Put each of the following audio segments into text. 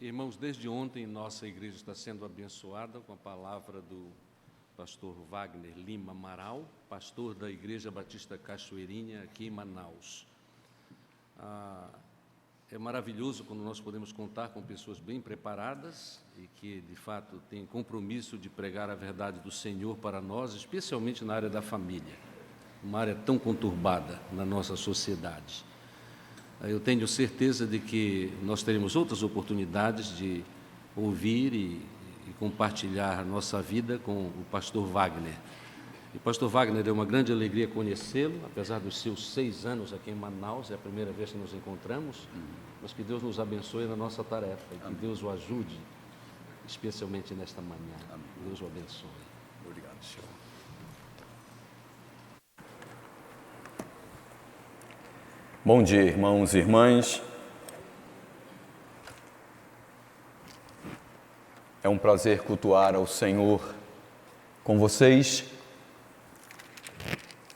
Irmãos, desde ontem nossa igreja está sendo abençoada com a palavra do pastor Wagner Lima Amaral, pastor da Igreja Batista Cachoeirinha, aqui em Manaus. É maravilhoso quando nós podemos contar com pessoas bem preparadas e que, de fato, têm compromisso de pregar a verdade do Senhor para nós, especialmente na área da família, uma área tão conturbada na nossa sociedade. Eu tenho certeza de que nós teremos outras oportunidades de ouvir e compartilhar a nossa vida com o pastor Wagner. E pastor Wagner, é uma grande alegria conhecê-lo, apesar dos seus 6 anos aqui em Manaus, é a primeira vez que nos encontramos, mas que Deus nos abençoe na nossa tarefa, e que Deus o ajude, especialmente nesta manhã. Amém. Deus o abençoe. Obrigado, Senhor. Bom dia, irmãos e irmãs. É um prazer cultuar ao Senhor com vocês.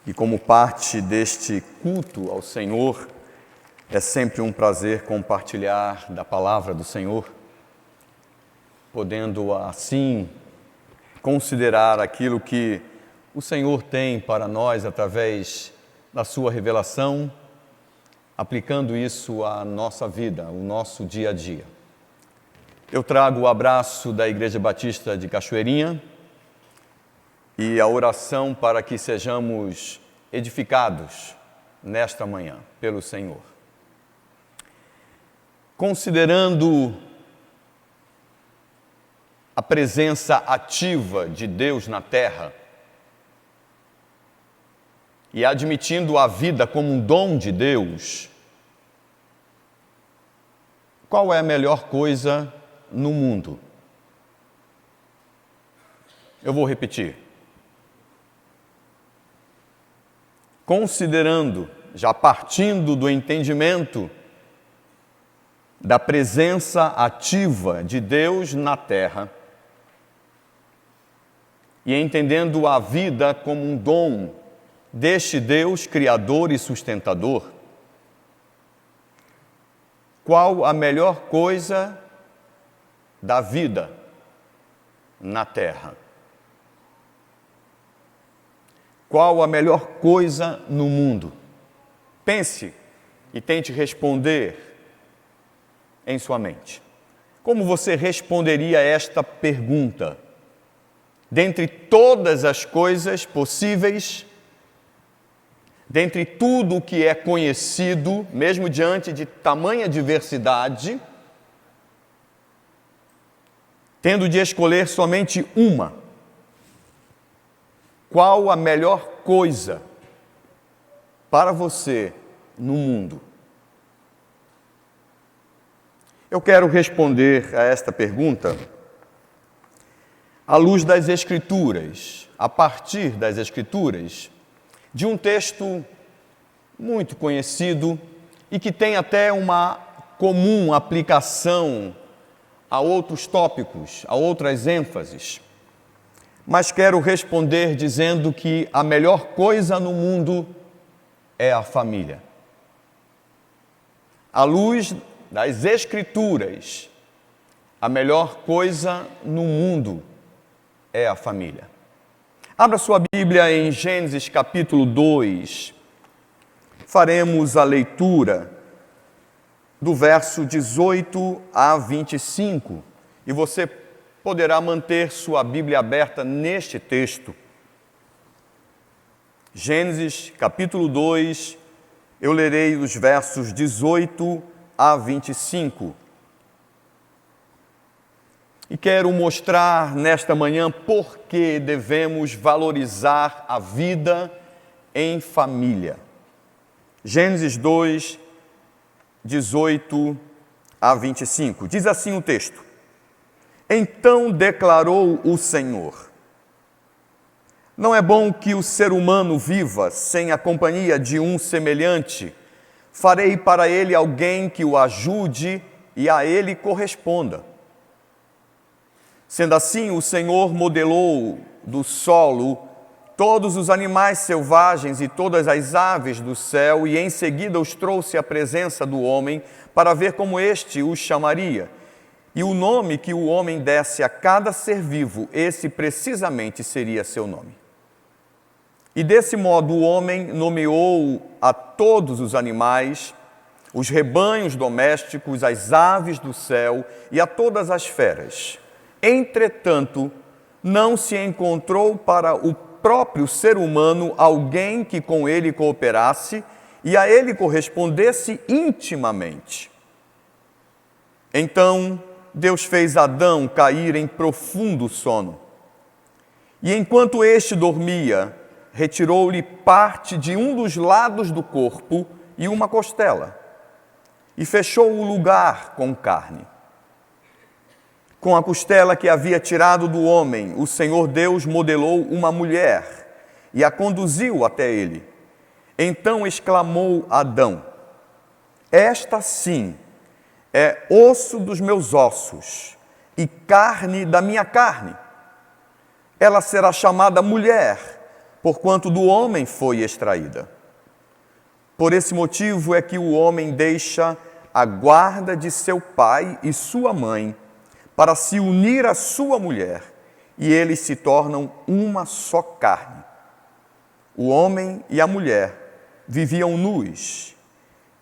E como parte deste culto ao Senhor, é sempre um prazer compartilhar da palavra do Senhor, podendo assim considerar aquilo que o Senhor tem para nós através da sua revelação, aplicando isso à nossa vida, ao nosso dia a dia. Eu trago o abraço da Igreja Batista de Cachoeirinha e a oração para que sejamos edificados nesta manhã pelo Senhor. Considerando a presença ativa de Deus na terra e admitindo a vida como um dom de Deus, qual é a melhor coisa no mundo? Eu vou repetir. Considerando, já partindo do entendimento da presença ativa de Deus na terra e entendendo a vida como um dom deste Deus criador e sustentador, qual a melhor coisa da vida na terra? Qual a melhor coisa no mundo? Pense e tente responder em sua mente. Como você responderia a esta pergunta? Dentre todas as coisas possíveis, dentre tudo o que é conhecido, mesmo diante de tamanha diversidade, tendo de escolher somente uma, qual a melhor coisa para você no mundo? Eu quero responder a esta pergunta à luz das Escrituras, a partir das Escrituras, de um texto muito conhecido e que tem até uma comum aplicação a outros tópicos, a outras ênfases. Mas quero responder dizendo que a melhor coisa no mundo é a família. À luz das Escrituras, a melhor coisa no mundo é a família. Abra sua Bíblia em Gênesis capítulo 2. Faremos a leitura do verso 18 a 25. E você poderá manter sua Bíblia aberta neste texto. Gênesis capítulo 2, eu lerei os versos 18 a 25. E quero mostrar nesta manhã por que devemos valorizar a vida em família. Gênesis 2, 18 a 25. Diz assim o texto: Então declarou o Senhor: Não é bom que o ser humano viva sem a companhia de um semelhante. Farei para ele alguém que o ajude e a ele corresponda. Sendo assim, o Senhor modelou do solo todos os animais selvagens e todas as aves do céu, e em seguida os trouxe à presença do homem para ver como este os chamaria. e o nome que o homem desse a cada ser vivo, esse precisamente seria seu nome. E desse modo o homem nomeou a todos os animais, os rebanhos domésticos, as aves do céu e a todas as feras. Entretanto, não se encontrou para o próprio ser humano alguém que com ele cooperasse e a ele correspondesse intimamente. Então, Deus fez Adão cair em profundo sono. E enquanto este dormia, retirou-lhe parte de um dos lados do corpo e uma costela, e fechou o lugar com carne. Com a costela que havia tirado do homem, o Senhor Deus modelou uma mulher e a conduziu até ele. Então exclamou Adão: esta sim é osso dos meus ossos e carne da minha carne. Ela será chamada mulher, porquanto do homem foi extraída. Por esse motivo é que o homem deixa a guarda de seu pai e sua mãe para se unir à sua mulher, e eles se tornam uma só carne. O homem e a mulher viviam nus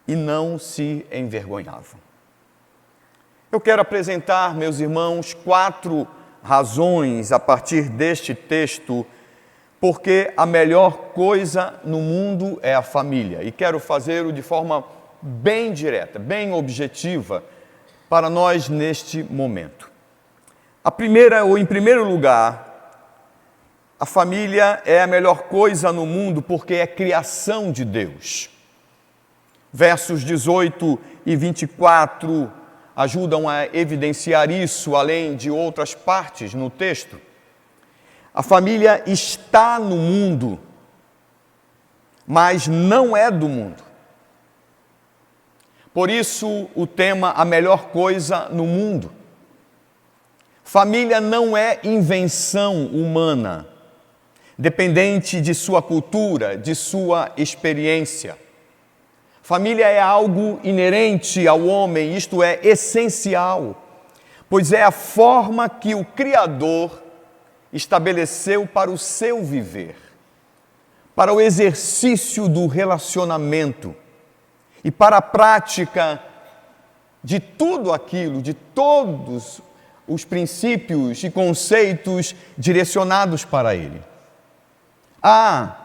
e não se envergonhavam. Eu quero apresentar, meus irmãos, 4 razões a partir deste texto porque a melhor coisa no mundo é a família. E quero fazê-lo de forma bem direta, bem objetiva para nós neste momento. A primeira, ou em primeiro lugar, a família é a melhor coisa no mundo porque é criação de Deus. Versos 18 e 24 ajudam a evidenciar isso, além de outras partes no texto. A família está no mundo, mas não é do mundo. Por isso, o tema A Melhor Coisa no Mundo. Família não é invenção humana, dependente de sua cultura, de sua experiência. Família é algo inerente ao homem, isto é, essencial, pois é a forma que o Criador estabeleceu para o seu viver, para o exercício do relacionamento e para a prática de tudo aquilo, de todos os princípios e conceitos direcionados para ele. Há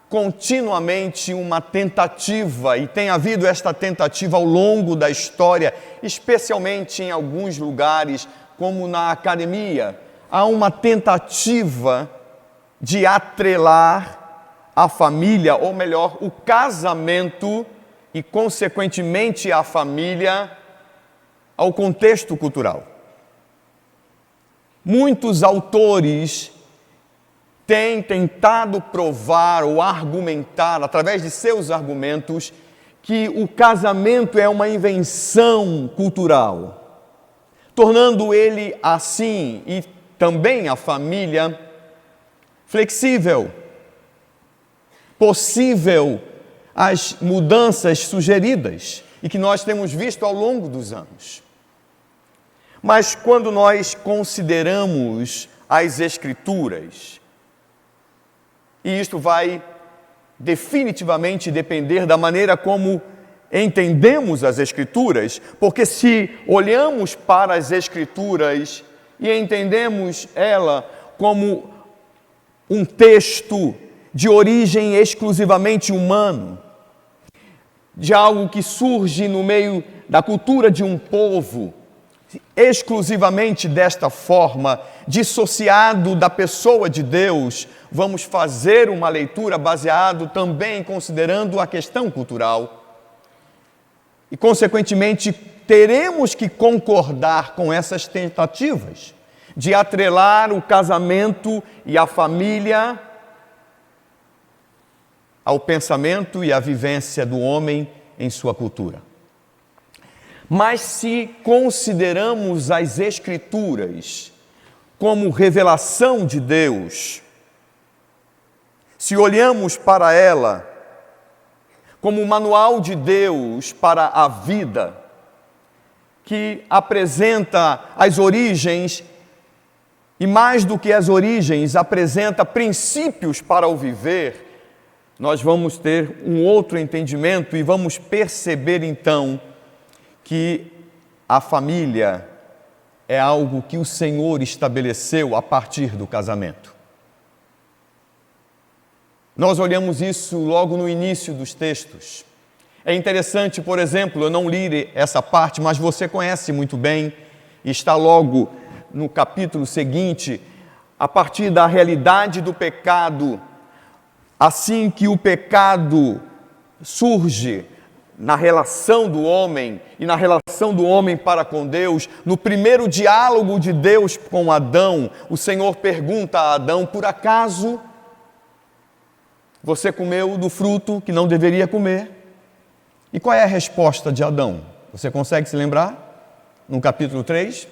continuamente uma tentativa, e tem havido esta tentativa ao longo da história, especialmente em alguns lugares, como na academia, há uma tentativa de atrelar a família, ou melhor, o casamento e, consequentemente, a família ao contexto cultural. Muitos autores têm tentado provar ou argumentar, através de seus argumentos, que o casamento é uma invenção cultural, tornando ele assim, e também a família, flexível, possível às mudanças sugeridas e que nós temos visto ao longo dos anos. Mas quando nós consideramos as Escrituras, e isto vai definitivamente depender da maneira como entendemos as Escrituras, porque se olhamos para as Escrituras e entendemos ela como um texto de origem exclusivamente humano, de algo que surge no meio da cultura de um povo, exclusivamente desta forma, dissociado da pessoa de Deus, vamos fazer uma leitura baseado também considerando a questão cultural. E, consequentemente, teremos que concordar com essas tentativas de atrelar o casamento e a família ao pensamento e à vivência do homem em sua cultura. Mas se consideramos as Escrituras como revelação de Deus, se olhamos para ela como o manual de Deus para a vida, que apresenta as origens e, mais do que as origens, apresenta princípios para o viver, nós vamos ter um outro entendimento e vamos perceber então que a família é algo que o Senhor estabeleceu a partir do casamento. Nós olhamos isso logo no início dos textos. É interessante, por exemplo, eu não li essa parte, mas você conhece muito bem, e está logo no capítulo seguinte, a partir da realidade do pecado, assim que o pecado surge na relação do homem e na relação do homem para com Deus, no primeiro diálogo de Deus com Adão, o Senhor pergunta a Adão: por acaso você comeu do fruto que não deveria comer? E qual é a resposta de Adão? Você consegue se lembrar? No capítulo 3?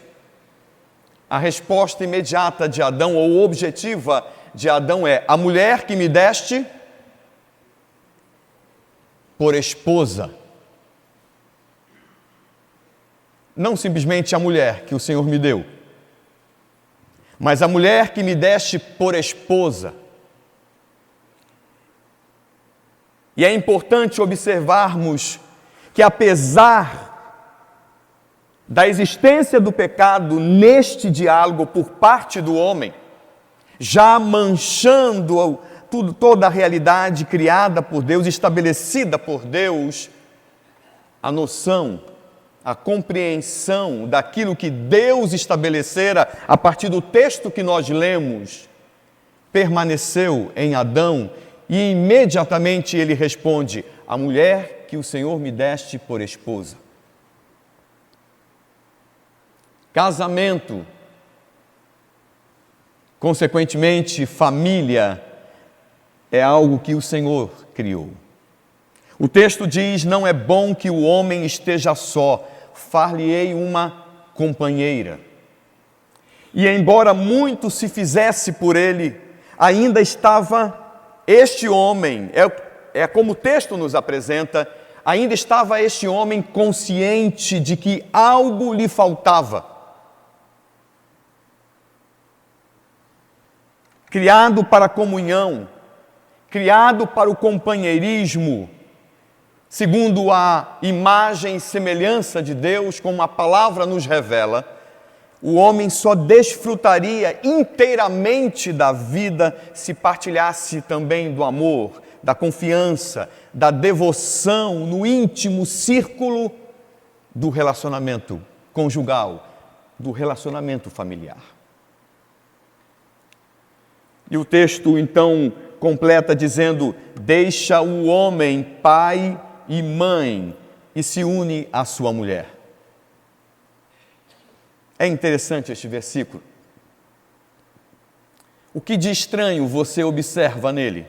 A resposta imediata de Adão, ou objetiva de Adão é: a mulher que me deste por esposa. Não simplesmente a mulher que o Senhor me deu, mas a mulher que me deste por esposa. E é importante observarmos que, apesar da existência do pecado neste diálogo por parte do homem, já manchando toda a realidade criada por Deus, estabelecida por Deus, a noção, a compreensão daquilo que Deus estabelecera a partir do texto que nós lemos, permaneceu em Adão, e imediatamente ele responde: a mulher que o Senhor me deste por esposa. Casamento, consequentemente, família, é algo que o Senhor criou. O texto diz: não é bom que o homem esteja só, far-lhe-ei uma companheira. E embora muito se fizesse por ele, ainda estava este homem, é como o texto nos apresenta, ainda estava este homem consciente de que algo lhe faltava. Criado para a comunhão, criado para o companheirismo, segundo a imagem e semelhança de Deus, como a palavra nos revela, o homem só desfrutaria inteiramente da vida se partilhasse também do amor, da confiança, da devoção no íntimo círculo do relacionamento conjugal, do relacionamento familiar. E o texto então completa dizendo: deixa o homem pai e mãe e se une à sua mulher. É interessante este versículo. O que de estranho você observa nele?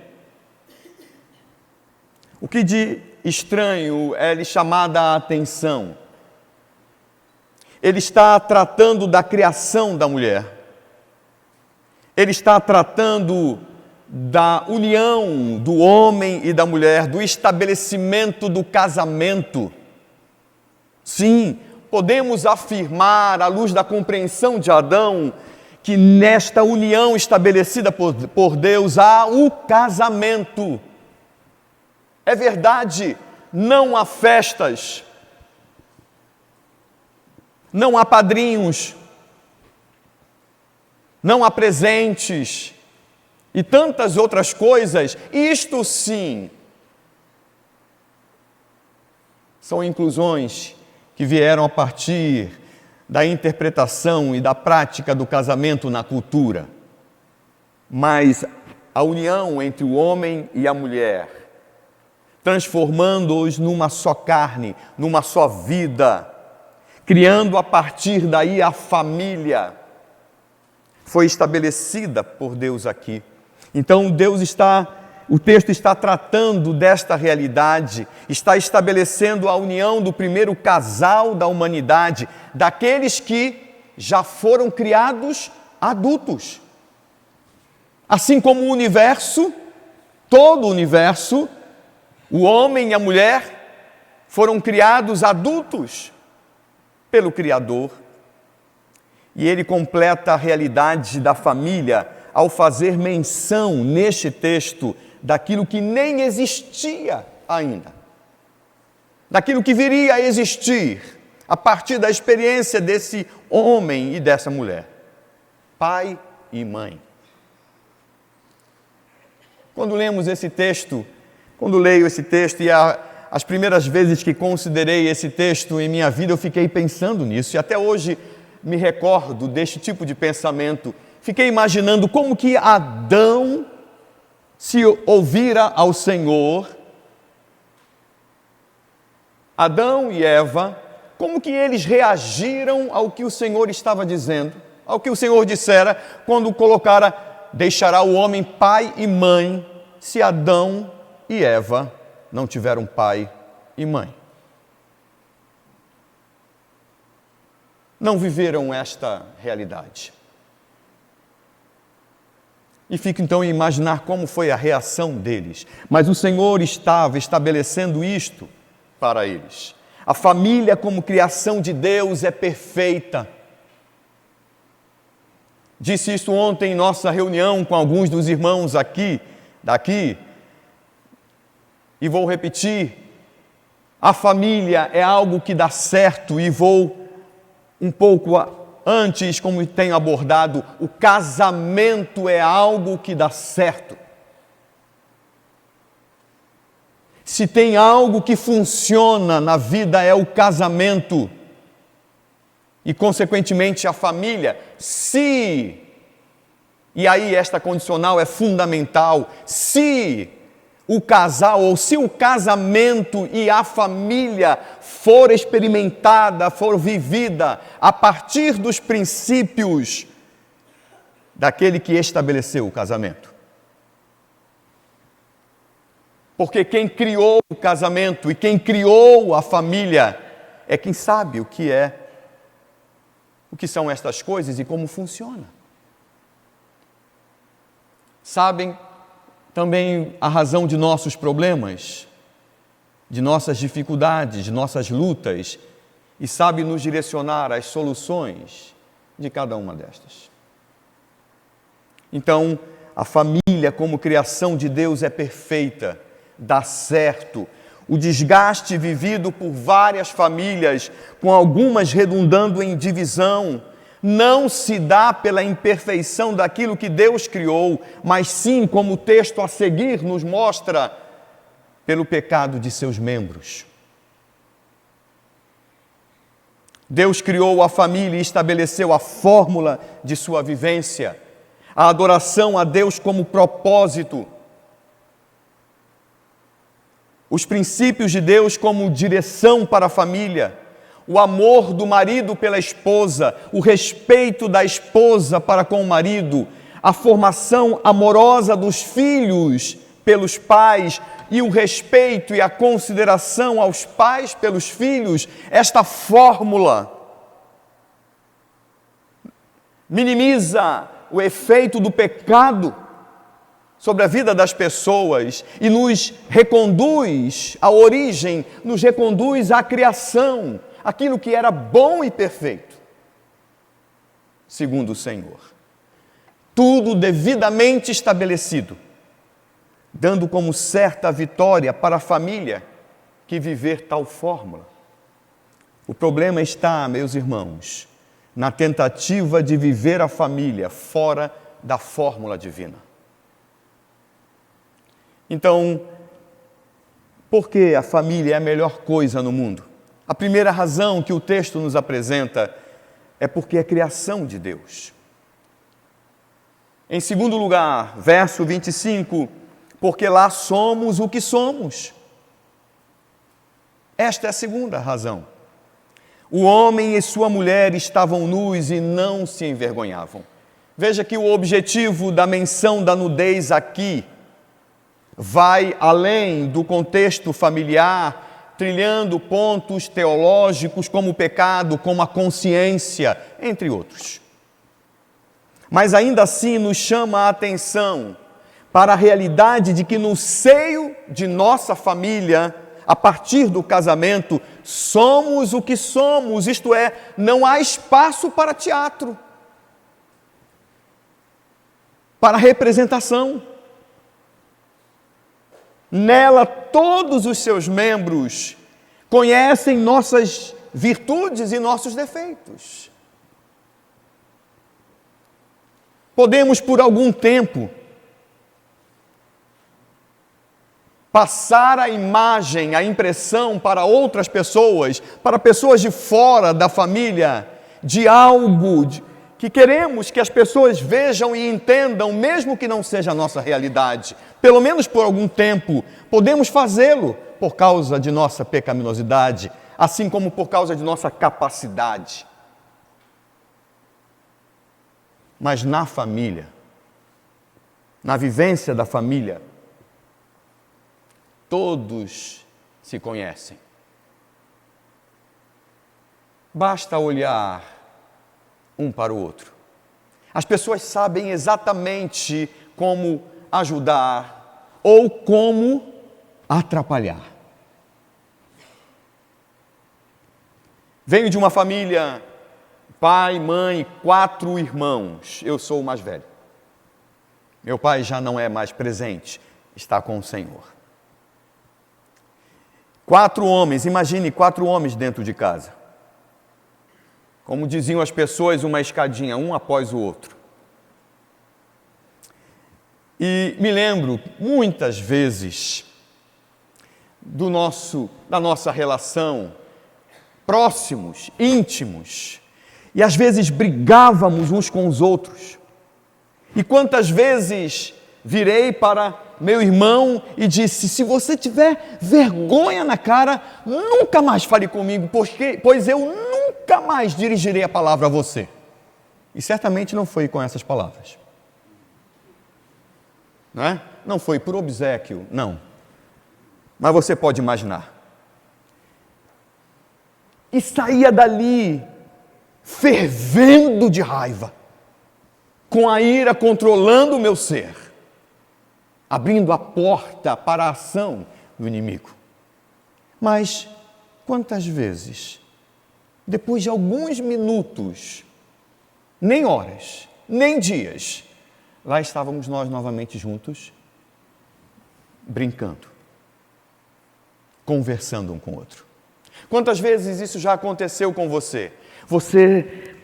O que de estranho é lhe chamada a atenção? Ele está tratando da criação da mulher. Ele está tratando da união do homem e da mulher, do estabelecimento do casamento. Sim, podemos afirmar, à luz da compreensão de Adão, que nesta união estabelecida por Deus há o casamento. É verdade, não há festas, não há padrinhos, não há presentes e tantas outras coisas. Isto sim são inclusões que vieram a partir da interpretação e da prática do casamento na cultura. Mas a união entre o homem e a mulher, transformando-os numa só carne, numa só vida, criando a partir daí a família, foi estabelecida por Deus aqui. Então o texto está tratando desta realidade, está estabelecendo a união do primeiro casal da humanidade, daqueles que já foram criados adultos. Assim como o universo, todo o universo, o homem e a mulher foram criados adultos. pelo Criador. E ele completa a realidade da família ao fazer menção neste texto daquilo que nem existia ainda, daquilo que viria a existir a partir da experiência desse homem e dessa mulher, pai e mãe. Quando lemos esse texto, quando leio esse texto e as primeiras vezes que considerei esse texto em minha vida, eu fiquei pensando nisso e até hoje me recordo deste tipo de pensamento. Fiquei imaginando como que Adão se ouvira ao Senhor, Adão e Eva, como que eles reagiram ao que o Senhor estava dizendo, ao que o Senhor dissera quando colocara, deixará o homem pai e mãe, se Adão e Eva não tiveram pai e mãe. Não viveram esta realidade. E fico então a imaginar como foi a reação deles. Mas o Senhor estava estabelecendo isto para eles. A família como criação de Deus é perfeita. Disse isso ontem em nossa reunião com alguns dos irmãos daqui, e vou repetir, a família é algo que dá certo, e vou um pouco antes, como tenho abordado, o casamento é algo que dá certo. Se tem algo que funciona na vida é o casamento e, consequentemente, a família. E aí esta condicional é fundamental, se o casal ou se o casamento e a família for experimentada, for vivida a partir dos princípios daquele que estabeleceu o casamento. Porque quem criou o casamento e quem criou a família é quem sabe o que são estas coisas e como funciona. Sabem também a razão de nossos problemas, de nossas dificuldades, de nossas lutas, e sabe nos direcionar às soluções de cada uma destas. Então, a família como criação de Deus é perfeita, dá certo. O desgaste vivido por várias famílias, com algumas redundando em divisão, não se dá pela imperfeição daquilo que Deus criou, mas sim, como o texto a seguir nos mostra, pelo pecado de seus membros. Deus criou a família e estabeleceu a fórmula de sua vivência, a adoração a Deus como propósito, os princípios de Deus como direção para a família, o amor do marido pela esposa, o respeito da esposa para com o marido, a formação amorosa dos filhos pelos pais e o respeito e a consideração aos pais pelos filhos, esta fórmula minimiza o efeito do pecado sobre a vida das pessoas e nos reconduz à origem, nos reconduz à criação, aquilo que era bom e perfeito, segundo o Senhor. Tudo devidamente estabelecido, dando como certa vitória para a família que viver tal fórmula. O problema está, meus irmãos, na tentativa de viver a família fora da fórmula divina. Então, por que a família é a melhor coisa no mundo? A primeira razão que o texto nos apresenta é porque é criação de Deus. Em segundo lugar, verso 25, porque lá somos o que somos. Esta é a segunda razão. O homem e sua mulher estavam nus e não se envergonhavam. Veja que o objetivo da menção da nudez aqui vai além do contexto familiar, trilhando pontos teológicos como o pecado, como a consciência, entre outros. Mas ainda assim nos chama a atenção para a realidade de que no seio de nossa família a partir do casamento, somos o que somos, isto é, não há espaço para teatro, para representação. Nela, todos os seus membros conhecem nossas virtudes e nossos defeitos. Podemos, por algum tempo, passar a imagem, a impressão para outras pessoas, para pessoas de fora da família, de algo que queremos que as pessoas vejam e entendam, mesmo que não seja a nossa realidade. Pelo menos por algum tempo, podemos fazê-lo por causa de nossa pecaminosidade, assim como por causa de nossa capacidade. Mas na família, na vivência da família, todos se conhecem. Basta olhar um para o outro. As pessoas sabem exatamente como ajudar ou como atrapalhar. Venho de uma família, pai, mãe, 4 irmãos. Eu sou o mais velho. Meu pai já não é mais presente, está com o Senhor. 4 homens, imagine 4 homens dentro de casa. Como diziam as pessoas, uma escadinha, um após o outro. E me lembro muitas vezes da nossa relação, próximos, íntimos, e às vezes brigávamos uns com os outros. E quantas vezes virei para meu irmão e disse: se você tiver vergonha na cara, nunca mais fale comigo, pois eu nunca mais dirigirei a palavra a você. E certamente não foi com essas palavras. Não é? Não foi por obséquio, não. Mas você pode imaginar. E saía dali fervendo de raiva, com a ira controlando o meu ser, abrindo a porta para a ação do inimigo. Mas quantas vezes, depois de alguns minutos, nem horas, nem dias, lá estávamos nós novamente juntos, brincando, conversando um com o outro. Quantas vezes isso já aconteceu com você? Você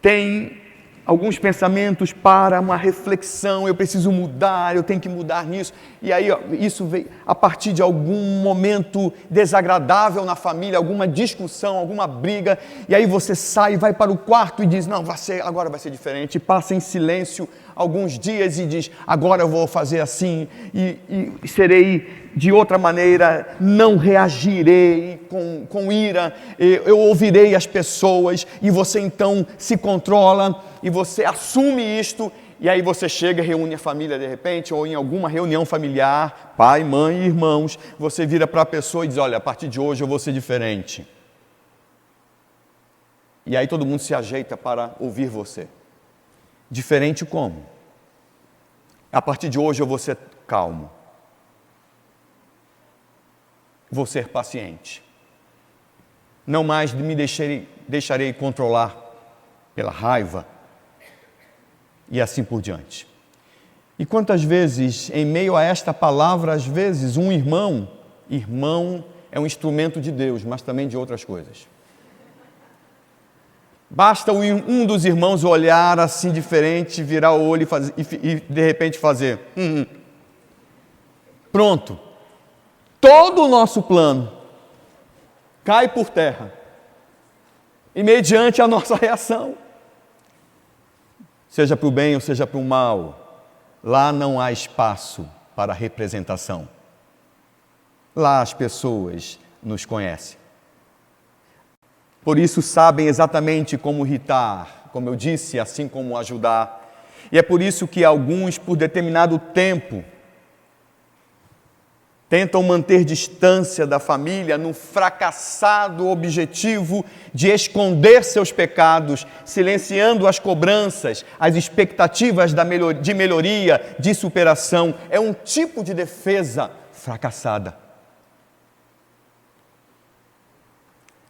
tem alguns pensamentos para uma reflexão, eu preciso mudar, eu tenho que mudar nisso. E aí isso veio a partir de algum momento desagradável na família, alguma discussão, alguma briga, e aí você sai, vai para o quarto e diz: não, agora vai ser diferente, e passa em silêncio alguns dias e diz: agora eu vou fazer assim, e serei de outra maneira, não reagirei com ira, eu ouvirei as pessoas, e você então se controla, e você assume isto, e aí você chega e reúne a família de repente, ou em alguma reunião familiar, pai, mãe, irmãos, você vira para a pessoa e diz: olha, a partir de hoje eu vou ser diferente. E aí todo mundo se ajeita para ouvir você. Diferente como? A partir de hoje eu vou ser calmo. Vou ser paciente. Não mais me deixarei controlar pela raiva e assim por diante. E quantas vezes, em meio a esta palavra, às vezes um irmão é um instrumento de Deus, mas também de outras coisas. Basta um dos irmãos olhar assim diferente, virar o olho e de repente fazer pronto. Todo o nosso plano cai por terra e mediante a nossa reação, seja para o bem ou seja para o mal, lá não há espaço para representação. Lá as pessoas nos conhecem. Por isso sabem exatamente como irritar, como eu disse, assim como ajudar. E é por isso que alguns, por determinado tempo, tentam manter distância da família num fracassado objetivo de esconder seus pecados, silenciando as cobranças, as expectativas de melhoria, de superação. É um tipo de defesa fracassada.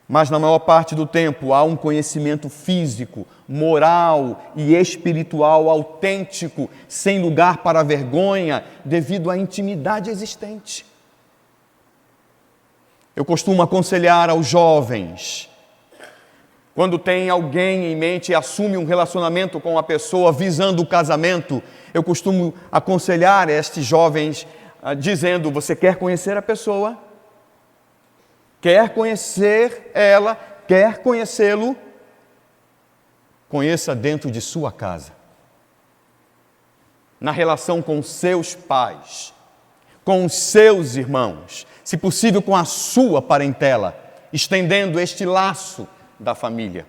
mas na maior parte do tempo há um conhecimento físico, moral e espiritual autêntico, sem lugar para a vergonha, devido à intimidade existente. Eu costumo aconselhar aos jovens, quando tem alguém em mente e assume um relacionamento com a pessoa visando o casamento, eu costumo aconselhar estes jovens dizendo: você quer conhecer a pessoa? Quer conhecer ela? Quer conhecê-lo? Conheça dentro de sua casa, na relação com seus pais, com os seus irmãos, se possível com a sua parentela, estendendo este laço da família.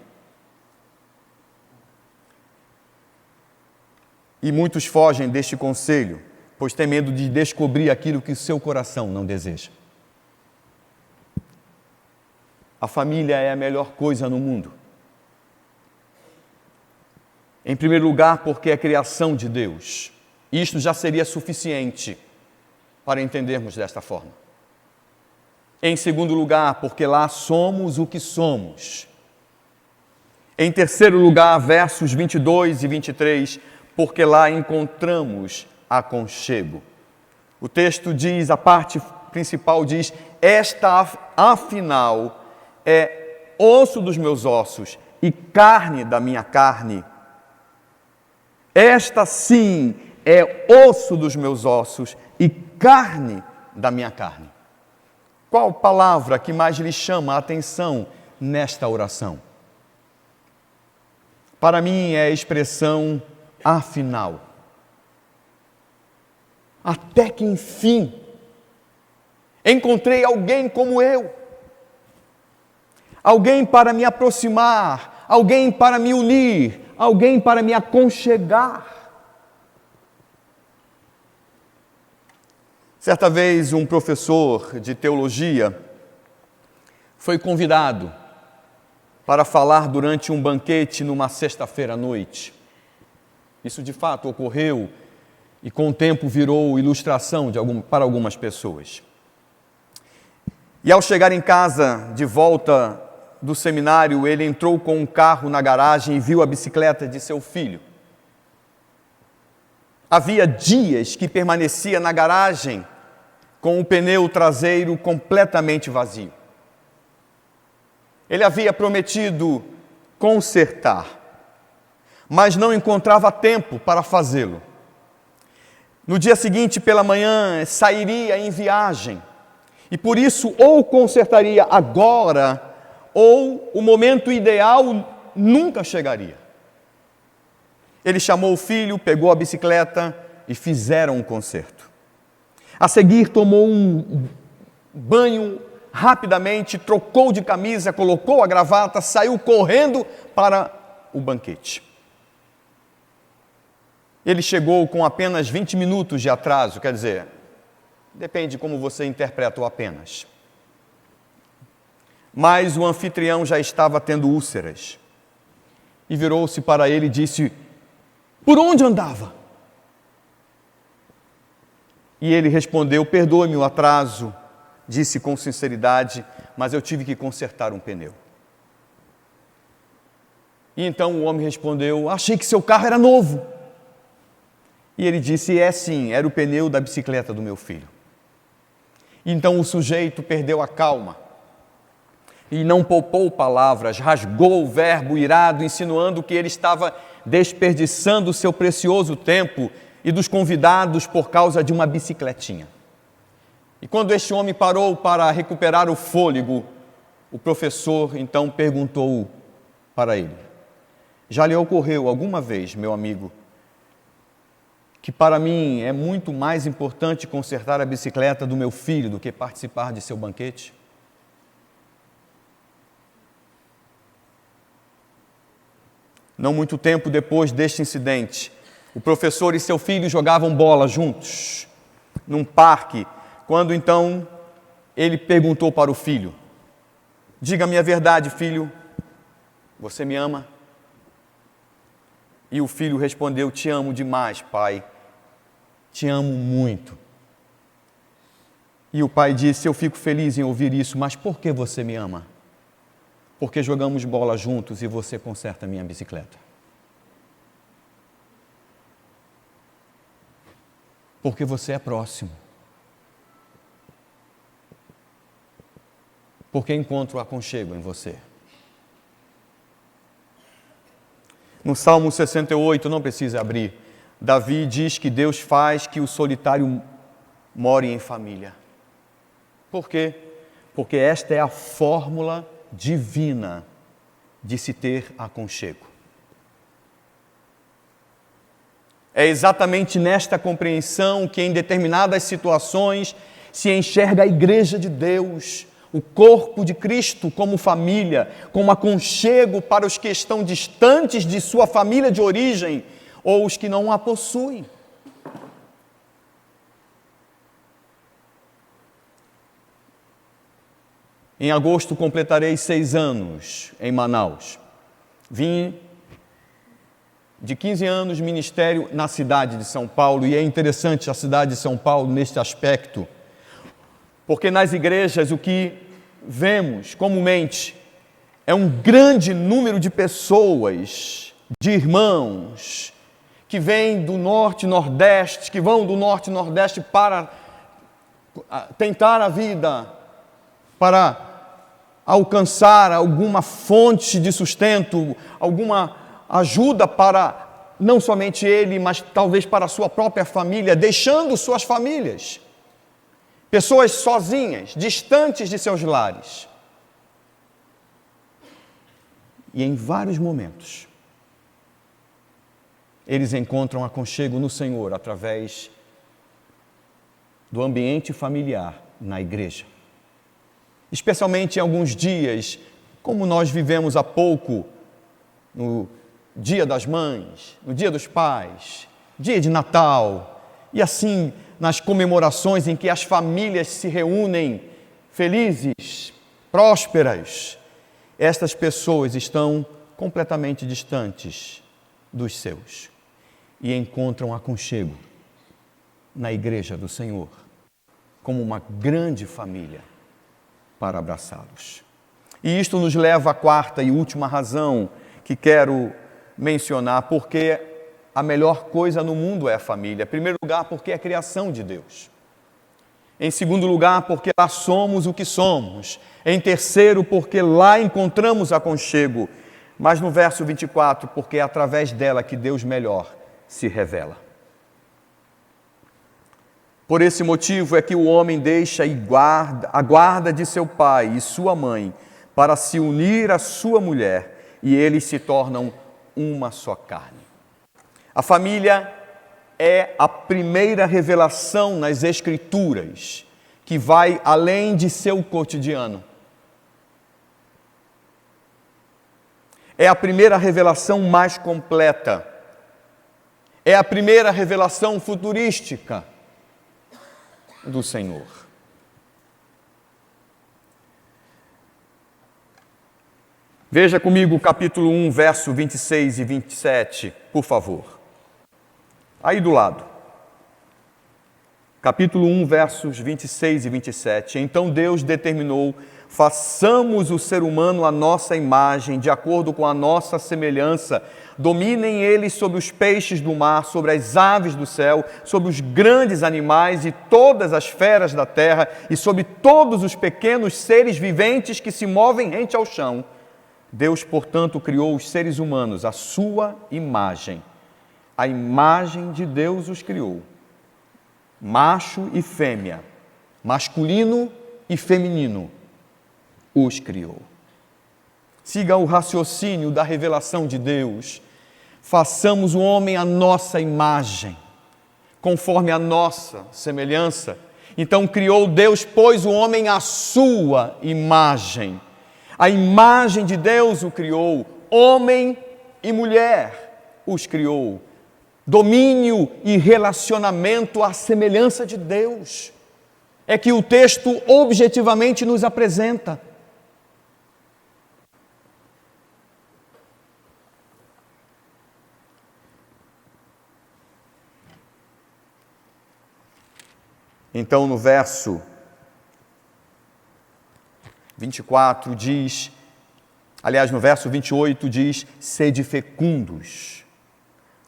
E muitos fogem deste conselho, pois têm medo de descobrir aquilo que o seu coração não deseja. A família é a melhor coisa no mundo. Em primeiro lugar, porque é a criação de Deus. Isto já seria suficiente para entendermos desta forma. Em segundo lugar, porque lá somos o que somos. Em terceiro lugar, versos 22 e 23, porque lá encontramos aconchego. O texto diz, a parte principal diz: esta, afinal, é osso dos meus ossos e carne da minha carne. Esta, sim, é osso dos meus ossos e carne da minha carne. Qual palavra que mais lhe chama a atenção nesta oração? Para mim é a expressão afinal. Até que enfim encontrei alguém como eu. Alguém para me aproximar, alguém para me unir, alguém para me aconchegar. Certa vez um professor de teologia foi convidado para falar durante um banquete numa sexta-feira à noite. Isso de fato ocorreu e com o tempo virou ilustração para algumas pessoas. E ao chegar em casa, de volta do seminário, ele entrou com um carro na garagem e viu a bicicleta de seu filho. Havia dias que permanecia na garagem com o pneu traseiro completamente vazio. Ele havia prometido consertar, mas não encontrava tempo para fazê-lo. No dia seguinte, pela manhã, sairia em viagem, e por isso ou consertaria agora, ou o momento ideal nunca chegaria. Ele chamou o filho, pegou a bicicleta e fizeram um concerto. A seguir, tomou um banho rapidamente, trocou de camisa, colocou a gravata, saiu correndo para o banquete. Ele chegou com apenas 20 minutos de atraso, quer dizer, depende de como você interpreta o apenas. Mas o anfitrião já estava tendo úlceras. E virou-se para ele e disse: por onde andava? E ele respondeu: perdoe-me o atraso, disse com sinceridade, mas eu tive que consertar um pneu. E então o homem respondeu: achei que seu carro era novo. E ele disse: é sim, era o pneu da bicicleta do meu filho. E então o sujeito perdeu a calma e não poupou palavras, rasgou o verbo irado, insinuando que ele estava desperdiçando o seu precioso tempo e dos convidados por causa de uma bicicletinha. E quando este homem parou para recuperar o fôlego, o professor então perguntou para ele: já lhe ocorreu alguma vez, meu amigo, que para mim é muito mais importante consertar a bicicleta do meu filho do que participar de seu banquete? Não muito tempo depois deste incidente, o professor e seu filho jogavam bola juntos, num parque, quando então ele perguntou para o filho: diga-me a verdade, filho, você me ama? E o filho respondeu: te amo demais, pai, te amo muito. E o pai disse: eu fico feliz em ouvir isso, mas por que você me ama? porque jogamos bola juntos e você conserta a minha bicicleta. Porque você é próximo. Porque encontro aconchego em você. No Salmo 68, não precisa abrir, Davi diz que Deus faz que o solitário more em família. Por quê? Porque esta é a fórmula divina de se ter aconchego. É exatamente nesta compreensão que em determinadas situações se enxerga a igreja de Deus, o corpo de Cristo como família, como aconchego para os que estão distantes de sua família de origem ou os que não a possuem. Em agosto completarei 6 anos em Manaus. Vim de 15 anos de ministério na cidade de São Paulo, e é interessante a cidade de São Paulo neste aspecto, porque nas igrejas o que vemos comumente é um grande número de pessoas, de irmãos, que vêm do norte e nordeste, que vão do norte e nordeste para tentar a vida, para alcançar alguma fonte de sustento, alguma ajuda para não somente ele, mas talvez para a sua própria família, deixando suas famílias. Pessoas sozinhas, distantes de seus lares. E em vários momentos, eles encontram aconchego no Senhor através do ambiente familiar na igreja. Especialmente em alguns dias, como nós vivemos há pouco, no Dia das Mães, no Dia dos Pais, Dia de Natal, e assim nas comemorações em que as famílias se reúnem felizes, prósperas, estas pessoas estão completamente distantes dos seus e encontram aconchego na igreja do Senhor, como uma grande família para abraçá-los. E isto nos leva à quarta e última razão que quero mencionar, porque a melhor coisa no mundo é a família. Em primeiro lugar, porque é a criação de Deus. Em segundo lugar, porque lá somos o que somos. Em terceiro, porque lá encontramos aconchego. Mas no verso 24, porque é através dela que Deus melhor se revela. Por esse motivo é que o homem deixa a guarda de seu pai e sua mãe para se unir à sua mulher, e eles se tornam uma só carne. A família é a primeira revelação nas Escrituras, que vai além de seu cotidiano. É a primeira revelação mais completa. É a primeira revelação futurística do Senhor. Veja comigo o capítulo 1, verso 26 e 27, por favor. Aí do lado. Capítulo 1, versos 26 e 27. Então Deus determinou: façamos o ser humano à nossa imagem, de acordo com a nossa semelhança. Dominem eles sobre os peixes do mar, sobre as aves do céu, sobre os grandes animais e todas as feras da terra, e sobre todos os pequenos seres viventes que se movem rente ao chão. Deus, portanto, criou os seres humanos à sua imagem. A imagem de Deus os criou. Macho e fêmea, masculino e feminino, os criou. Siga o raciocínio da revelação de Deus. Façamos o homem à nossa imagem, conforme a nossa semelhança. Então criou Deus, pois, o homem à sua imagem. A imagem de Deus o criou, homem e mulher os criou. Domínio e relacionamento à semelhança de Deus. É que o texto objetivamente nos apresenta. Então, no verso 24 diz Aliás, no verso 28 diz: sede fecundos,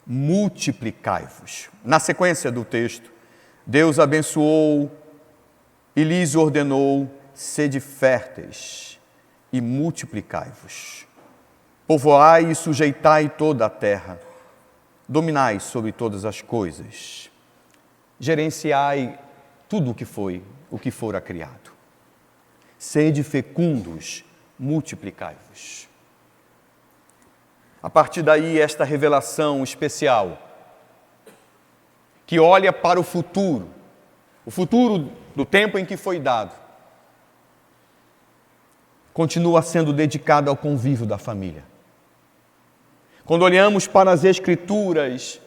multiplicai-vos. Na sequência do texto, Deus abençoou e lhes ordenou: sede férteis e multiplicai-vos. Povoai e sujeitai toda a terra, dominai sobre todas as coisas, gerenciai tudo o que fora criado. Sede fecundos, multiplicai-vos. A partir daí, esta revelação especial, que olha para o futuro do tempo em que foi dado, continua sendo dedicada ao convívio da família. Quando olhamos para as Escrituras,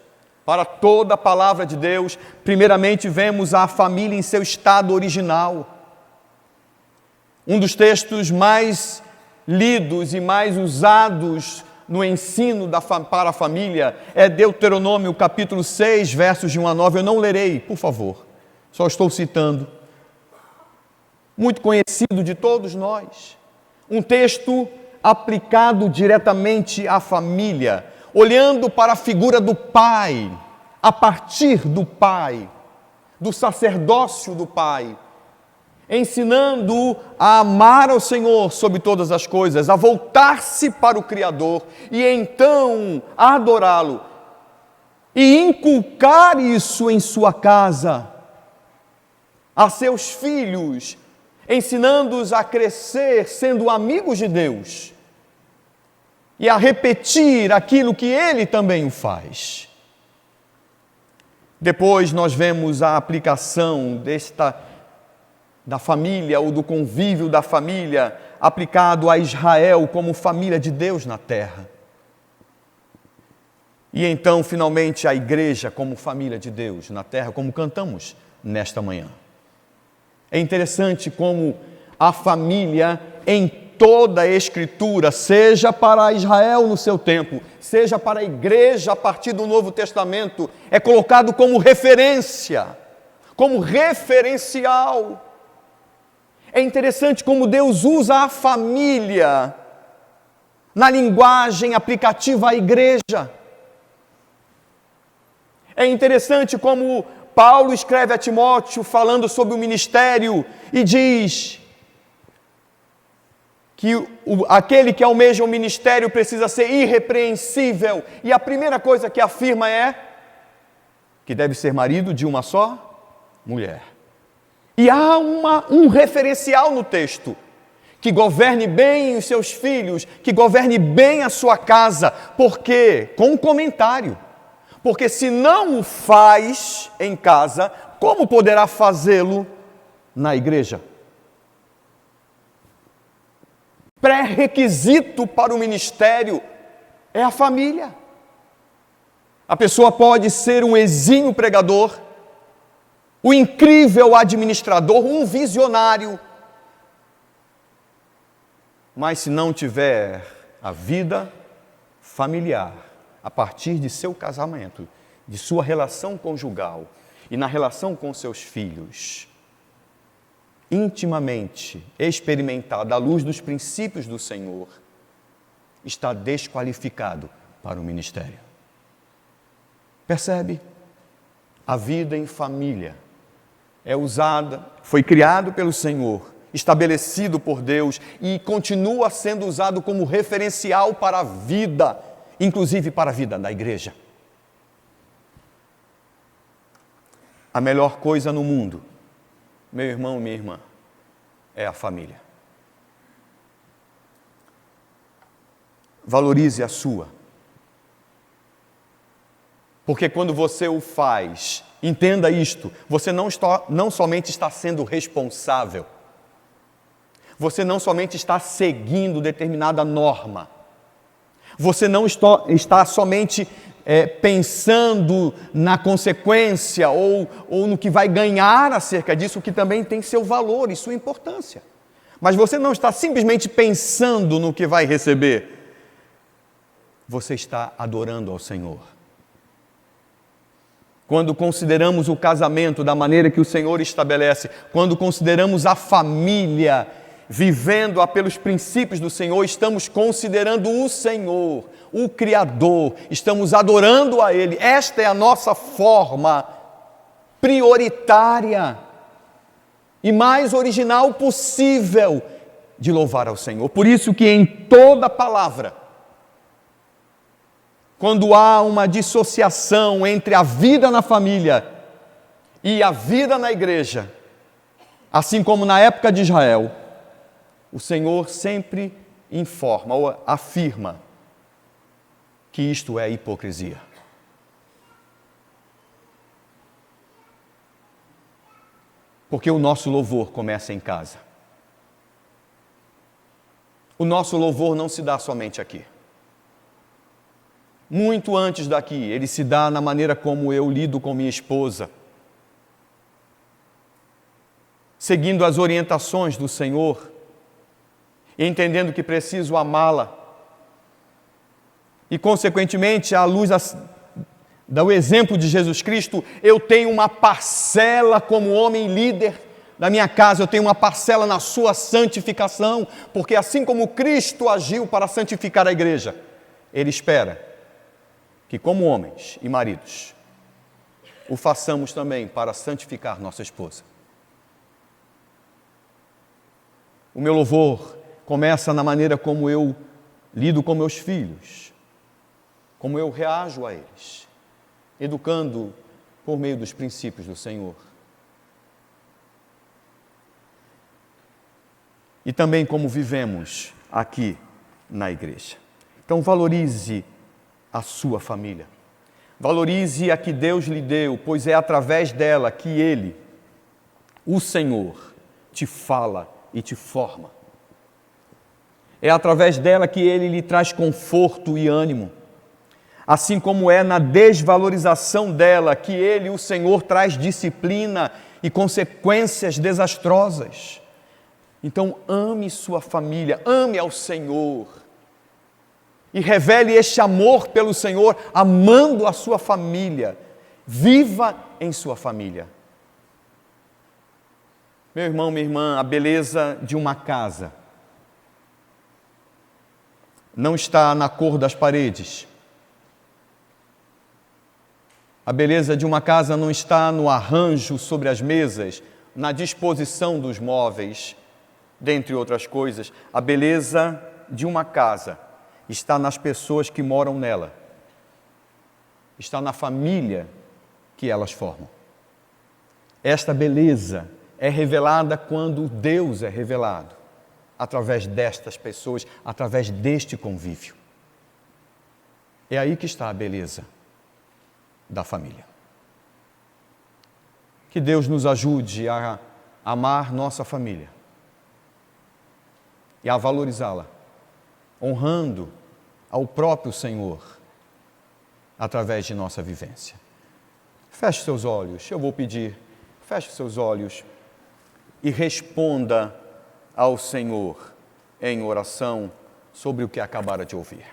para toda a palavra de Deus, primeiramente vemos a família em seu estado original. Um dos textos mais lidos e mais usados no ensino para a família é Deuteronômio capítulo 6, versos de 1 a 9. Eu não lerei, por favor, só estou citando. Muito conhecido de todos nós. Um texto aplicado diretamente à família, olhando para a figura do pai, a partir do pai, do sacerdócio do pai, ensinando a amar ao Senhor sobre todas as coisas, a voltar-se para o Criador e então a adorá-lo e inculcar isso em sua casa, a seus filhos, ensinando-os a crescer sendo amigos de Deus e a repetir aquilo que Ele também o faz. Depois nós vemos a aplicação da família ou do convívio da família aplicado a Israel como família de Deus na terra. E então, finalmente, a igreja como família de Deus na terra, como cantamos nesta manhã. É interessante como a família em toda a Escritura, seja para Israel no seu tempo, seja para a igreja a partir do Novo Testamento, é colocado como referência, como referencial. É interessante como Deus usa a família na linguagem aplicativa à igreja. É interessante como Paulo escreve a Timóteo falando sobre o ministério e diz que aquele que almeja o ministério precisa ser irrepreensível. E a primeira coisa que afirma é que deve ser marido de uma só mulher. E há um referencial no texto, que governe bem os seus filhos, que governe bem a sua casa. Por quê? Com um comentário. Porque se não o faz em casa, como poderá fazê-lo na igreja? Pré-requisito para o ministério é a família. A pessoa pode ser um exímio pregador, um incrível administrador, um visionário, mas se não tiver a vida familiar, a partir de seu casamento, de sua relação conjugal e na relação com seus filhos, intimamente experimentada à luz dos princípios do Senhor, está desqualificado para o ministério. Percebe? A vida em família é usada, foi criado pelo Senhor, estabelecido por Deus e continua sendo usado como referencial para a vida, inclusive para a vida da igreja. A melhor coisa no mundo, meu irmão, minha irmã, é a família. Valorize a sua. Porque quando você o faz, entenda isto, você não somente está sendo responsável, você não somente está seguindo determinada norma, você não está somente pensando na consequência ou no que vai ganhar acerca disso, que também tem seu valor e sua importância. Mas você não está simplesmente pensando no que vai receber. Você está adorando ao Senhor. Quando consideramos o casamento da maneira que o Senhor estabelece, quando consideramos a família vivendo pelos princípios do Senhor, estamos considerando o Senhor, o Criador, estamos adorando a Ele. Esta é a nossa forma prioritária e mais original possível de louvar ao Senhor. Por isso que em toda palavra, quando há uma dissociação entre a vida na família e a vida na igreja, assim como na época de Israel, o Senhor sempre informa ou afirma que isto é hipocrisia. Porque o nosso louvor começa em casa. O nosso louvor não se dá somente aqui. Muito antes daqui, ele se dá na maneira como eu lido com minha esposa, seguindo as orientações do Senhor, e entendendo que preciso amá-la. E, consequentemente, à luz do exemplo de Jesus Cristo, eu tenho uma parcela como homem líder da minha casa, eu tenho uma parcela na sua santificação, porque assim como Cristo agiu para santificar a igreja, Ele espera que, como homens e maridos, o façamos também para santificar nossa esposa. O meu louvor começa na maneira como eu lido com meus filhos, como eu reajo a eles, educando por meio dos princípios do Senhor. E também como vivemos aqui na igreja. Então valorize a sua família. Valorize a que Deus lhe deu, pois é através dela que Ele, o Senhor, te fala e te forma. É através dela que Ele lhe traz conforto e ânimo. Assim como é na desvalorização dela que Ele, o Senhor, traz disciplina e consequências desastrosas. Então ame sua família, ame ao Senhor e revele este amor pelo Senhor, amando a sua família. Viva em sua família. Meu irmão, minha irmã, a beleza de uma casa não está na cor das paredes. A beleza de uma casa não está no arranjo sobre as mesas, na disposição dos móveis, dentre outras coisas. A beleza de uma casa está nas pessoas que moram nela. Está na família que elas formam. Esta beleza é revelada quando Deus é revelado, através destas pessoas, através deste convívio. É aí que está a beleza da família. Que Deus nos ajude a amar nossa família e a valorizá-la, honrando ao próprio Senhor através de nossa vivência. Feche seus olhos, eu vou pedir, feche seus olhos e responda ao Senhor em oração sobre o que acabara de ouvir.